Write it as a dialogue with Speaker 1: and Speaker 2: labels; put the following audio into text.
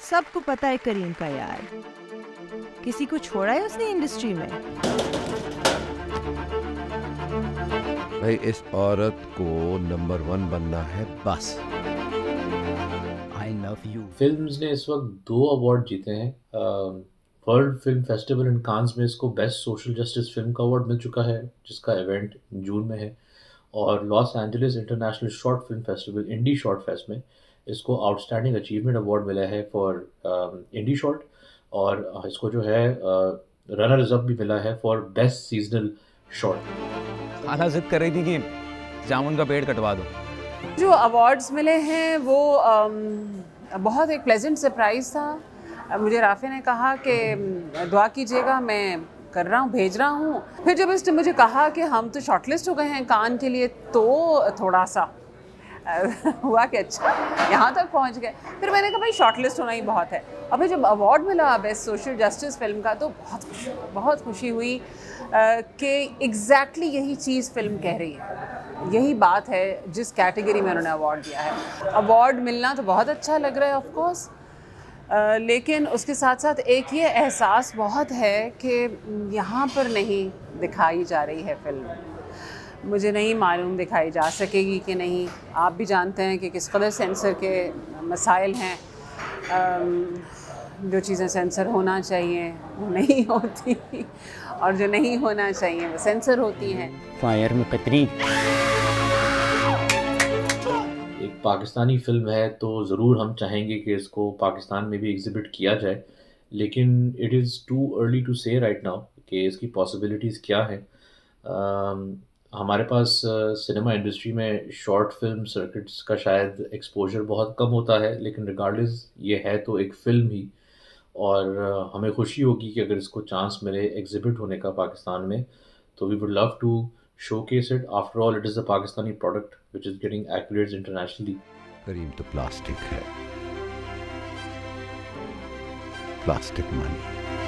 Speaker 1: सबको पता है करीम का यार, किसी को छोड़ा है उसने इंडस्ट्री में?
Speaker 2: भाई इस औरत को नंबर 1 बनना है बस।
Speaker 3: I love you.
Speaker 4: फिल्म्स ने इस वक्त 2 अवार्ड जीते हैं। World film festival in Cannes में इसको बेस्ट सोशल जस्टिस फिल्म का अवार्ड मिल चुका है, जिसका इवेंट जून में है। और Los Angeles international short film festival Indie Short Fest में इसको आउटस्टैंडिंग अचीवमेंट अवार्ड मिला है फॉर इंडी शॉर्ट। और इसको जो है रनर्स अप भी मिला है फॉर बेस्ट सीजनल शॉर्ट।
Speaker 3: खाला जिद कर रही थी कि जामुन का पेड़ कटवा दो।
Speaker 5: जो अवार्ड्स मिले हैं वो बहुत एक प्लेजेंट सरप्राइज़ था। मुझे राफ़ी ने कहा कि दुआ कीजिएगा, मैं कर रहा हूँ, भेज रहा हूँ। फिर जब इसने मुझे कहा कि हम तो शॉर्टलिस्ट हो गए हैं कान के लिए, तो थोड़ा सा हुआ कि अच्छा यहाँ तक पहुँच गए। फिर मैंने कहा भाई शॉर्टलिस्ट होना ही बहुत है। और फिर जब अवार्ड मिला बेस्ट सोशल जस्टिस फिल्म का, तो बहुत खुशी हुई कि एग्जैक्टली यही चीज़ फिल्म कह रही है, यही बात है जिस कैटेगरी में उन्होंने अवार्ड दिया है। अवार्ड मिलना तो बहुत अच्छा लग रहा है ऑफ कोर्स, लेकिन उसके साथ साथ एक ये एहसास बहुत है कि यहाँ पर नहीं दिखाई जा रही है फिल्म। मुझे नहीं मालूम दिखाई जा सकेगी कि नहीं। आप भी जानते हैं कि किस कदर सेंसर के मसाइल हैं। जो चीज़ें सेंसर होना चाहिए वो नहीं होती, और जो नहीं होना चाहिए वो सेंसर होती हैं।
Speaker 3: फायर में कतरी।
Speaker 4: एक पाकिस्तानी फ़िल्म है तो ज़रूर हम चाहेंगे कि इसको पाकिस्तान में भी एग्ज़िबिट किया जाए, लेकिन it is too early to say right now कि इसकी पॉसिबिलिटीज़ क्या हैं। हमारे पास सिनेमा इंडस्ट्री में शॉर्ट फिल्म सर्किट्स का शायद एक्सपोजर बहुत कम होता है, लेकिन रिगार्डलेस ये है तो एक फ़िल्म ही। और हमें खुशी होगी कि अगर इसको चांस मिले एग्ज़िबिट होने का पाकिस्तान में, तो we would love to showcase it. After all, it is a Pakistani product which is getting accolades internationally.
Speaker 2: करीम तो प्लास्टिक है, प्लास्टिक मनी।